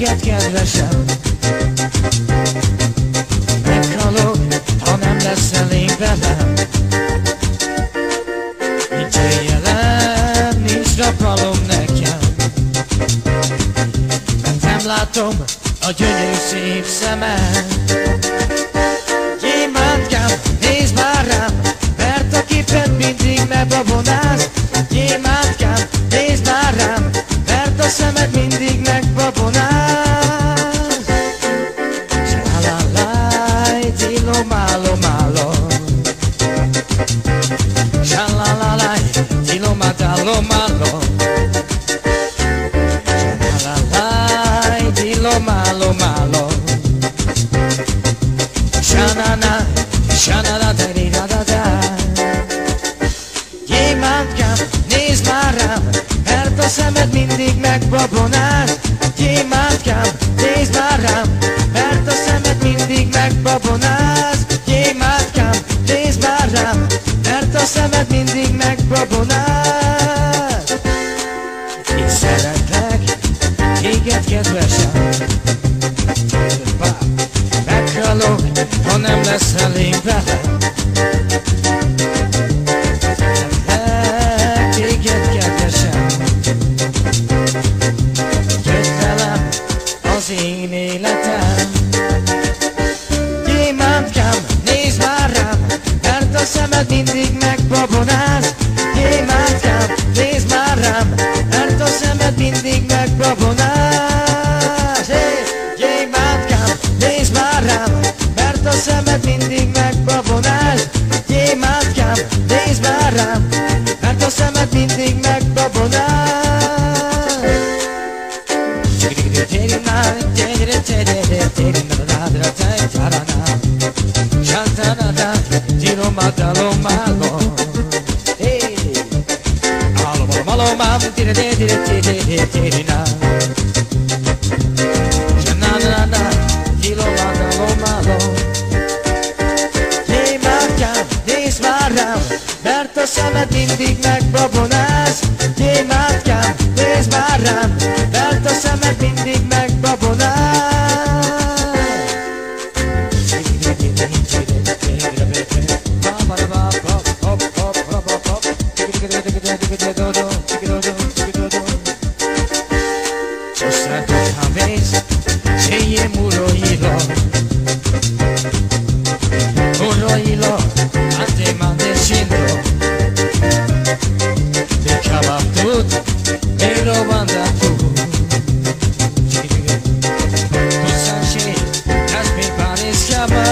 téged kedvesem. Meghalok, ha nem leszel én velem. Nincs éjjelem, nincs napalom nekem. Mert nem látom a gyönyörű szép szemed. Gyémántkám, nézd már rám, mert a képed mindig megbabonáz. Gyémántkám, nézd már rám, mert a szemed mindig megbabonáz. Sa-la-la-laj, tilom-álom-álom. Sa-la-la-laj, tilom-álom-álom. Sa-la-la-laj, tilom-álom-álom. Sa-na-na, sa-na-na-da-di-da-da-da. Gyémántkám, nézd már rám, mert a szemed mindig megbabonáz. Gyémántkám, nézd már rám, mert a szemed mindig megbabonáz. Gyémántkám, nézd már rám, mert a szemed mindig megbabonáz. Én szeretlek, téged kedvesem. Meghalok, ha nem leszel én velem. Szeretlek, téged kedvesem. Jöjj velem az én életem. Gyémántkám, nézd már rám, mert a szemed mindig megbabonáz. Gyémántkám, nézd már rám, mert a szemed mindig megbabonáz. Hey! Gyémántkám, nézd már rám, mert a szemed mindig megbabonáz. Gyémántkám, nézd már rám, mert a szemed mindig megbabonáz. Gyémántkám, nézd már rám, mert a szemed mindig megbabonáz. Gyémántkám, nézd már rám, mert a szemed mindig megbabonáz. Scegliere Muroilo, Muroilo, ante mande scendo. Beccava tutto e lo manda tu. Tu sai, mi pare schiava.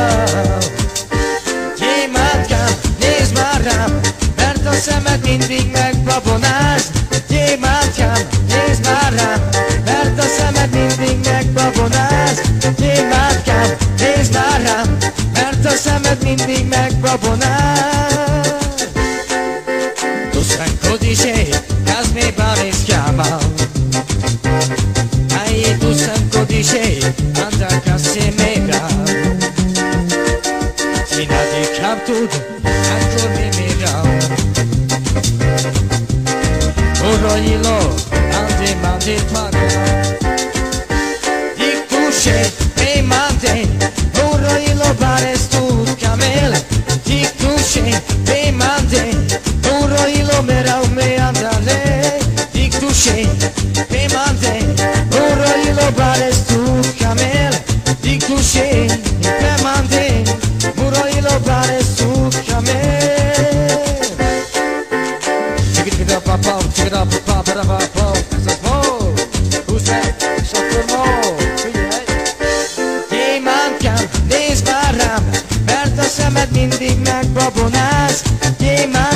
Gyémántkám, nézd már rám, mert a szemed mindig megbabonáz. Gyémántkám, nézd már rám, mert a szemed mindig megbabonáz. Gyémántkám, nézd már rám, mert a szemed mindig megbabonáz. Tu sai codice, casmi pare schiava. Ai tu sai codice, anda a casa mega. Fino a di captuto, ancora mi mira. Muroilo, ante mande paga. Di cuce, e mande, Muroilo pares tu camel. Di cuce, e mande, Muroilo merau me andale. Di cuce, e mande, Muroilo pares tu camel. Di cuce, e mande, Muroilo pares tu camel. Check it up, pop it up, pop. That's more. Who's that? Something more. Gyémántkám, nézd már rám, mert a szemed mindig megbabonáz. Gyémántkám,